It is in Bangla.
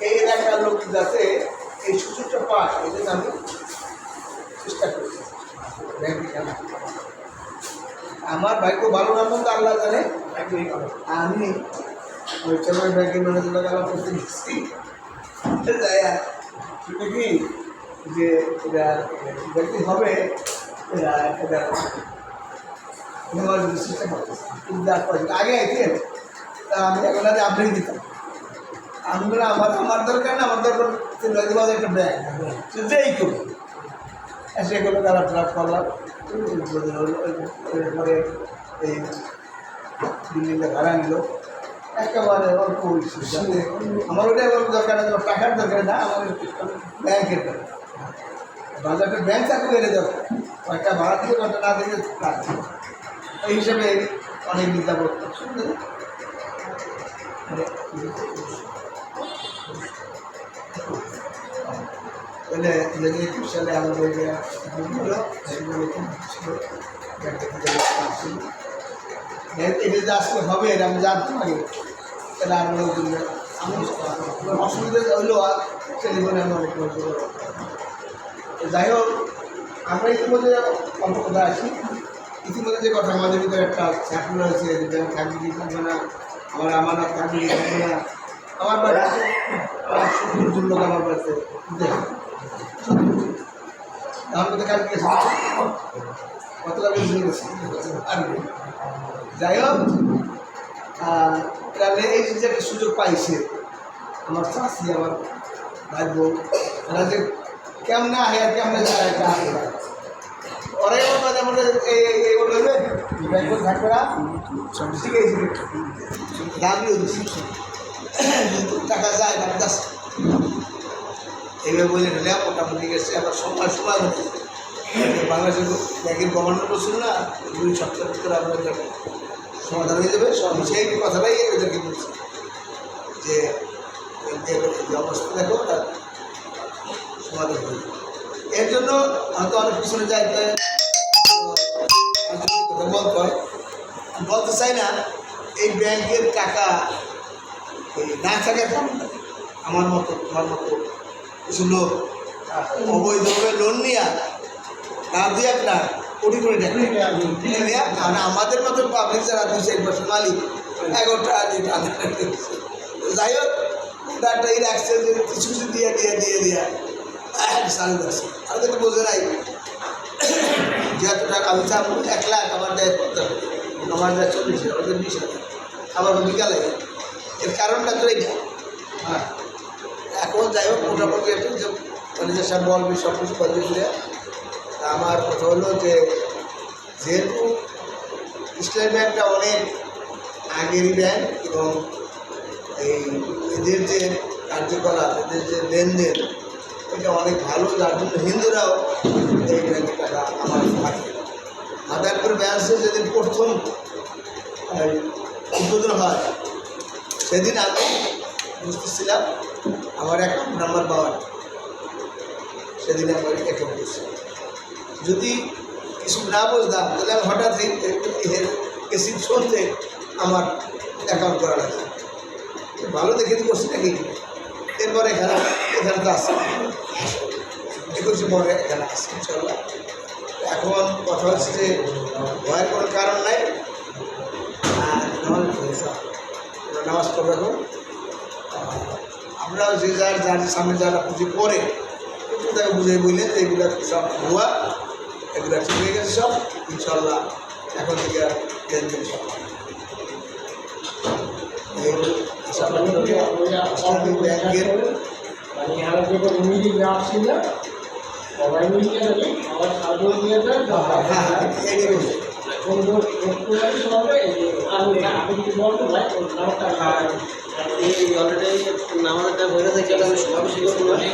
এই এলাকার লোক যাতে এই সুযোগটা পায় এই জন্য আমি চেষ্টা করছি। আমার ভাগ্য ভালো না মন্দ আল্লাহ জানে। আমি ওই চেন্নাই ব্যাংকের ম্যানেজার আমার করতে গেছি সেটা কি যে এটা ব্যক্তি হবে এটা এটা চেষ্টা করতেছি আগে আইতেন তা আমি এখন আজ আপডেট দিতাম। আমি বলে আমার দরকার না, আমার দরকার একটা ব্যাংক যেই করি সেগুলো তারা ট্রাক করলাম। পরে এই বিল্ডিংটা ভাড়া নিল একেবারে অল্প হয়েছে। আমার ওইটা দরকার না, টাকার দরকার না, আমার ব্যাংকের দরকার। বাজারটা ব্যাংক চাকরি বেড়ে যাবে, কয়েকটা ভাড়া দিয়ে কয়েকটা না দিলে লাগছে। এই হিসাবে অনেক নিতে করতাম। তাহলে 2021 সালে আমাদের এটা আসলে হবে এটা আমি জানতাম আগে। তাহলে আমরা অসুবিধা হইলেও টেলিফোনে আমি অনেক যাই হোক, আমরা ইতিমধ্যে অল্প কথা আছি। ইতিমধ্যে যে কথা আমাদের ভিতরে একটা চাকরি রয়েছে যে থাকবে কি থাকবে না, আমার থাকবে কি থাকবে না, আমার বাড়িতে 70 লোক আমার বাড়িতে আমার কাছে কালকে কতটা বেশি গেছে। যাই হোক, এই যে একটা সুযোগ পাইছে আমার চাষি আমার ভাই বোন এরা যে কেমনে আহে আর কেমনে যায় এটা ওরাই বলতো যেমন এই বলবে ব্যাংক থাকবে না শিখেছি দামিও টাকা যায় না এইভাবে বলে নিলাম। মোটামুটি গেছে আবার সময় হচ্ছে বাংলাদেশের ব্যাংকের গভর্নর বলছিল না 2 সপ্তাহের ভিতরে আপনাদের সমাধান হয়ে যাবে। সেই কথাটাই ওদেরকে বলছি যে অবস্থা দেখো তার সমাধান হয়ে যাবে। এর জন্য হয়তো অনেক পিছনে যাইতে বলতে হয়, বলতে চাই না। এই ব্যাংকের টাকা না থাকার কারণে আমার মতো তোমার মতো কিছু লোক অবৈধভাবে লোন নিয়ে না দিয়ে একটা কোটি টাকা আমাদের মতো পাবলিক যারা 2-4% মালিক 11টা যাই হোক ওটা এই রাখছে যে কিছু কিছু দিয়ে চালু আছে। আমাদেরকে বোঝে নাই যে এত টাকা আমি চাবো 1 লাখ আমার দেয় করতে হবে, আমার দেয় 40,000, ওদের 20,000, আবার বিকালে। এর কারণটা তো এইটা। হ্যাঁ, এখন যাই হোক মোটামুটি একটু ম্যানেজার সাহেব বলবি সব কিছু বলবে ঘুরে। আমার কথা হলো যে যেহেতু ইসলামী ব্যাংকটা অনেক আগেরই ব্যাংক এবং এদের যে কার্যকলাপ এদের যে লেনদেন এটা অনেক ভালো, যার জন্য হিন্দুরাও এই ব্যাংকের টাকা আমার থাকে। মাদারপুর ব্যাংকে যেদিন প্রথম উদ্বোধন হয় সেদিন আমি বুঝতেছিলাম আমার অ্যাকাউন্ট নাম্বার পাওয়ার, সেদিন আমার অ্যাকাউন্ট করছি। যদি কিছু না বুঝতাম তাহলে আমি হঠাৎ এসি শুনতে আমার অ্যাকাউন্ট করা লাগে ভালো দেখে তো করছি নাকি। এরপরে এখানে তো আসছে 21 পরে এখানে আসছে ইনশাল্লাহ। এখন কথা হচ্ছে যে ভয়ের কোনো কারণ নাই, নামাজ পড়বে। এখন আমরাও যে যার সামনে যারা পুজো করে তাকে বুঝে বললেন যে এগুলো সব ভুয়া, এগুলো ঠিক হয়ে গেছে সব ইনশাল্লাহ। এখন থেকে লেনদেন সব ব্যাংকের নামাজটা বইটা থেকে আমি সমাবেশ করবো না।